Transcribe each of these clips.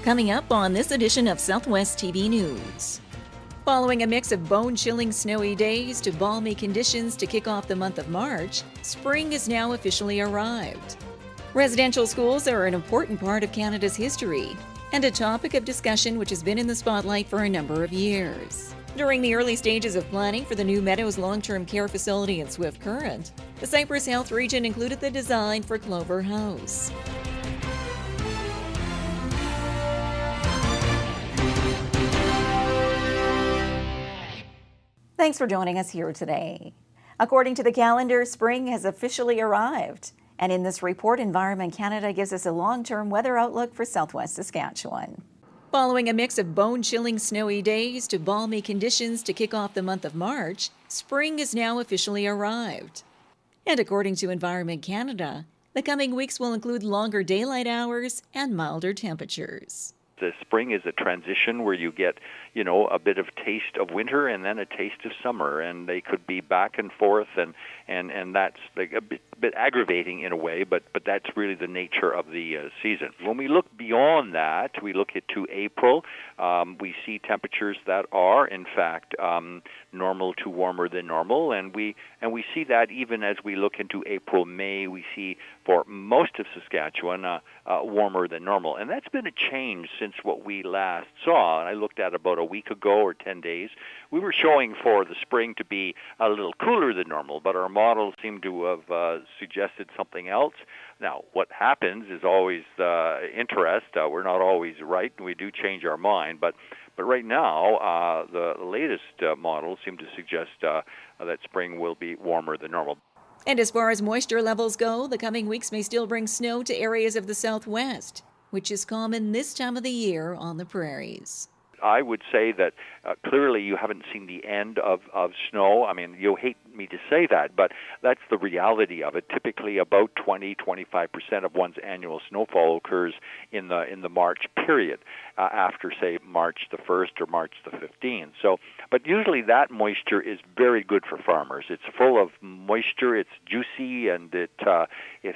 Coming up on this edition of Southwest TV News. Following a mix of bone-chilling snowy days to balmy conditions to kick off the month of March, spring has now officially arrived. Residential schools are an important part of Canada's history and a topic of discussion which has been in the spotlight for a number of years. During the early stages of planning for the new Meadows long-term care facility in Swift Current, the Cypress Health region included the design for Clover House. Thanks for joining us here today. According to the calendar, spring has officially arrived. And in this report, Environment Canada gives us a long-term weather outlook for Southwest Saskatchewan. Following a mix of bone-chilling snowy days to balmy conditions to kick off the month of March, spring has now officially arrived. And according to Environment Canada, the coming weeks will include longer daylight hours and milder temperatures. The spring is a transition where you get, a bit of taste of winter and then a taste of summer, and they could be back and forth, and that's like a bit aggravating in a way, but that's really the nature of the season. When we look beyond that, we look to April, we see temperatures that are, in fact, normal to warmer than normal, and we see that even as we look into April, May, we see for most of Saskatchewan warmer than normal, and that's been a change since what we last saw. And I looked at about a week ago or 10 days. We were showing for the spring to be a little cooler than normal, but our models seem to have suggested something else. Now, what happens is always interest. We're not always right, and we do change our mind, but right now, the latest models seem to suggest that spring will be warmer than normal. And as far as moisture levels go, the coming weeks may still bring snow to areas of the southwest, which is common this time of the year on the prairies. I would say that clearly you haven't seen the end of snow. I mean, you'll hate me to say that, but that's the reality of it. Typically about 20-25% of one's annual snowfall occurs in the March period, after, say, March the 1st or March the 15th. So, but usually that moisture is very good for farmers. It's full of moisture, it's juicy, and it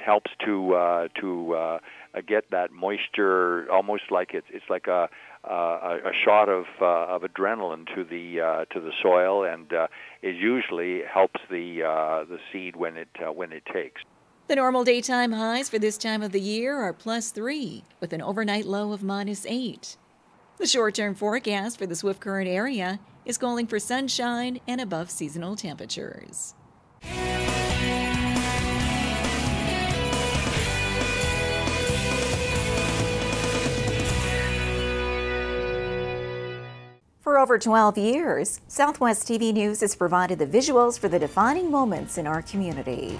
helps to get that moisture almost like it's like a shot of adrenaline to the soil, and it usually helps the seed when it takes. The normal daytime highs for this time of the year are +3, with an overnight low of -8. The short-term forecast for the Swift Current area is calling for sunshine and above seasonal temperatures. For over 12 years, Southwest TV News has provided the visuals for the defining moments in our community.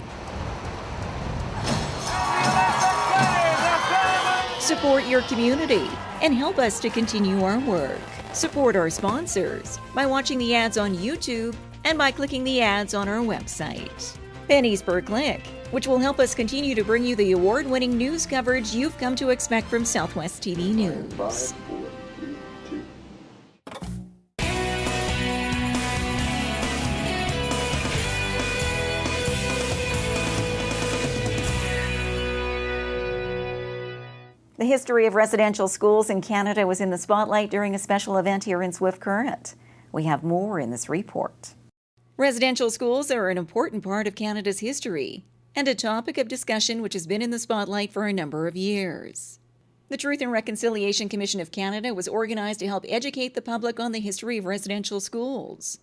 Support your community and help us to continue our work. Support our sponsors by watching the ads on YouTube and by clicking the ads on our website. Pennies per click, which will help us continue to bring you the award-winning news coverage you've come to expect from Southwest TV News. The history of residential schools in Canada was in the spotlight during a special event here in Swift Current. We have more in this report. Residential schools are an important part of Canada's history and a topic of discussion which has been in the spotlight for a number of years. The Truth and Reconciliation Commission of Canada was organized to help educate the public on the history of residential schools.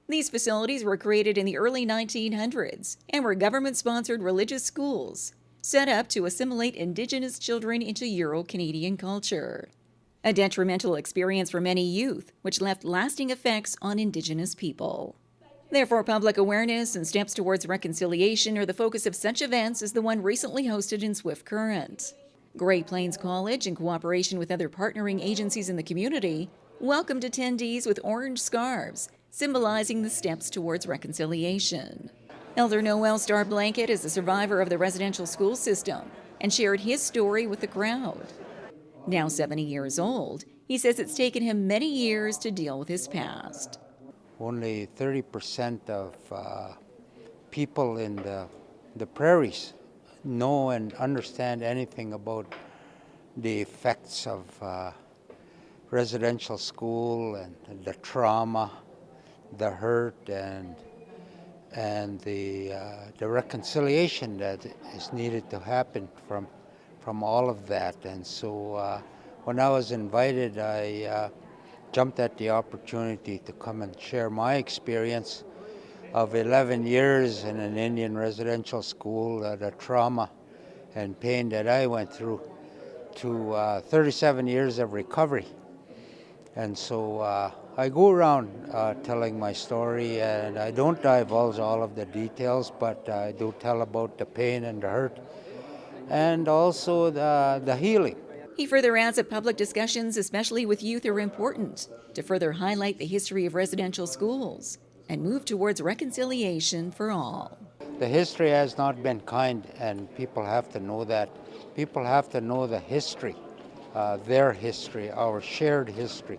These facilities were created in the early 1900s and were government-sponsored religious schools set up to assimilate Indigenous children into Euro-Canadian culture. A detrimental experience for many youth, which left lasting effects on Indigenous people. Therefore, public awareness and steps towards reconciliation are the focus of such events as the one recently hosted in Swift Current. Great Plains College, in cooperation with other partnering agencies in the community, welcomed attendees with orange scarves, symbolizing the steps towards reconciliation. Elder Noel Star Blanket is a survivor of the residential school system and shared his story with the crowd. Now 70 years old, he says it's taken him many years to deal with his past. Only 30% of people in the prairies know and understand anything about the effects of residential school and the trauma, the hurt, and the reconciliation that is needed to happen from all of that. And so when I was invited, I jumped at the opportunity to come and share my experience of 11 years in an Indian residential school, the trauma and pain that I went through, to 37 years of recovery. And so I go around telling my story, and I don't divulge all of the details, but I do tell about the pain and the hurt, and also the healing. He further adds that public discussions, especially with youth, are important to further highlight the history of residential schools and move towards reconciliation for all. The history has not been kind, and people have to know that. People have to know the history, their history, our shared history.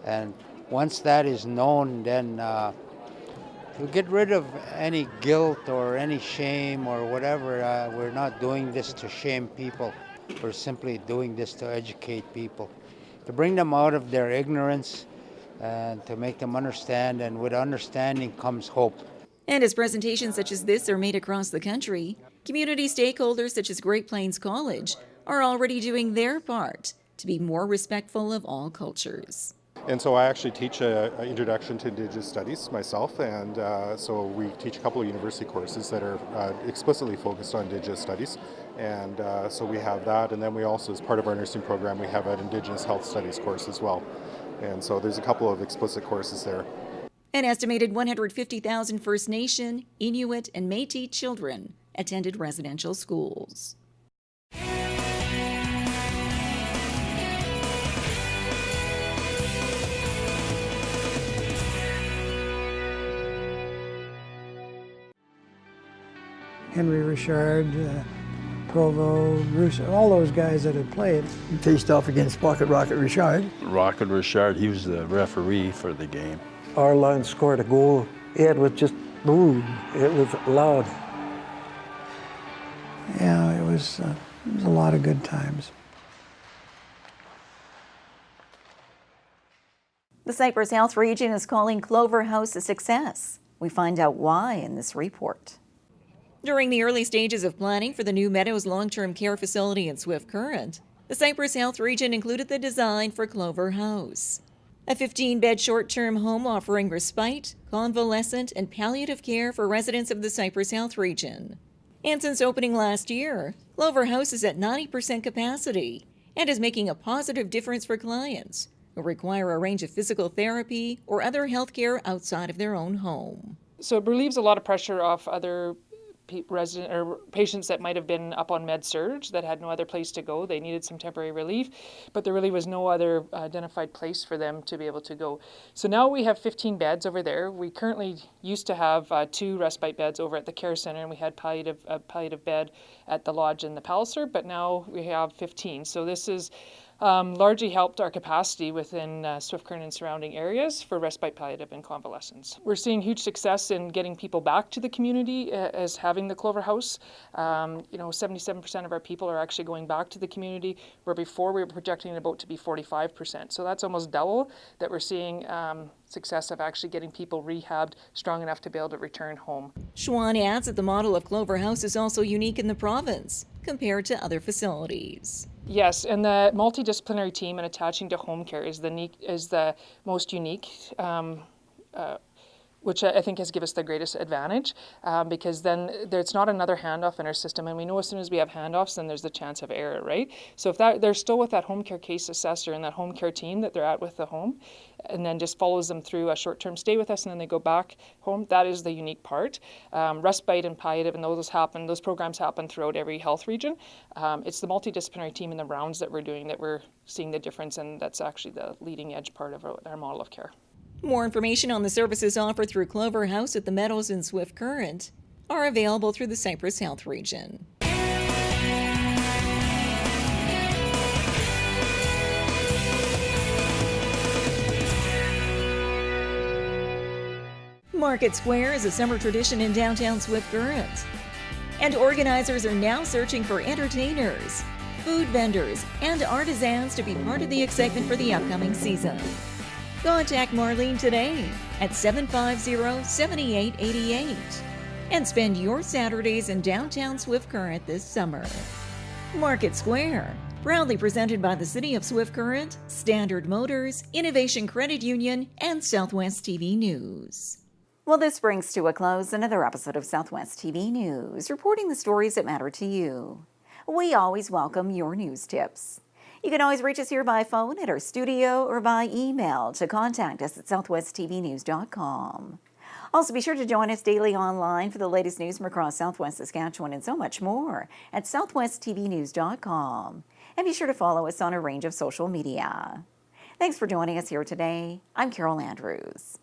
And once that is known, then to get rid of any guilt or any shame or whatever. We're not doing this to shame people. We're simply doing this to educate people, to bring them out of their ignorance and to make them understand, and with understanding comes hope. And as presentations such as this are made across the country, community stakeholders such as Great Plains College are already doing their part to be more respectful of all cultures. And so I actually teach an introduction to Indigenous studies myself, and so we teach a couple of university courses that are explicitly focused on Indigenous studies, and so we have that, and then we also, as part of our nursing program, we have an Indigenous health studies course as well, and so there's a couple of explicit courses there. An estimated 150,000 First Nation, Inuit, and Metis children attended residential schools. Henry Richard, Provo, Russo, all those guys that had played. He faced off against Pocket Rocket Richard. Rocket Richard, he was the referee for the game. Our line scored a goal. It was just boom. It was loud. Yeah, it was a lot of good times. The Cypress Health region is calling Clover House a success. We find out why in this report. During the early stages of planning for the new Meadows long-term care facility in Swift Current, the Cypress Health region included the design for Clover House, a 15-bed short-term home offering respite, convalescent, and palliative care for residents of the Cypress Health region. And since opening last year, Clover House is at 90% capacity and is making a positive difference for clients who require a range of physical therapy or other health care outside of their own home. So it relieves a lot of pressure off other patients that might have been up on med-surg that had no other place to go. They needed some temporary relief, but there really was no other identified place for them to be able to go. So now we have 15 beds over there. We currently used to have 2 respite beds over at the care center, and we had a palliative bed at the lodge in the Palliser, but now we have 15. So this is largely helped our capacity within Swift Current and surrounding areas for respite, palliative, and convalescence. We're seeing huge success in getting people back to the community as having the Clover House. 77% of our people are actually going back to the community, where before we were projecting about to be 45%. So that's almost double that we're seeing success of actually getting people rehabbed strong enough to be able to return home. Schwann adds that the model of Clover House is also unique in the province compared to other facilities. Yes, and the multidisciplinary team and attaching to home care is the most unique, which I think has given us the greatest advantage, because then it's not another handoff in our system, and we know as soon as we have handoffs, then there's the chance of error, right? So if they're still with that home care case assessor and that home care team that they're at with the home, and then just follows them through a short-term stay with us, and then they go back home, that is the unique part. Respite and palliative, and those programs happen throughout every health region. It's the multidisciplinary team and the rounds that we're doing that we're seeing the difference, and that's actually the leading edge part of our model of care. More information on the services offered through Clover House at the Meadows in Swift Current are available through the Cypress Health region. Market Square is a summer tradition in downtown Swift Current, and organizers are now searching for entertainers food vendors, and artisans to be part of the excitement for the upcoming season. Contact Marlene today at 750-7888 and spend your Saturdays in downtown Swift Current this summer. Market Square, proudly presented by the City of Swift Current, Standard Motors, Innovation Credit Union, and Southwest TV News. Well, this brings to a close another episode of Southwest TV News, reporting the stories that matter to you. We always welcome your news tips. You can always reach us here by phone at our studio or by email to contact us at southwesttvnews.com. Also, be sure to join us daily online for the latest news from across Southwest Saskatchewan and so much more at southwesttvnews.com. And be sure to follow us on a range of social media. Thanks for joining us here today. I'm Carol Andrews.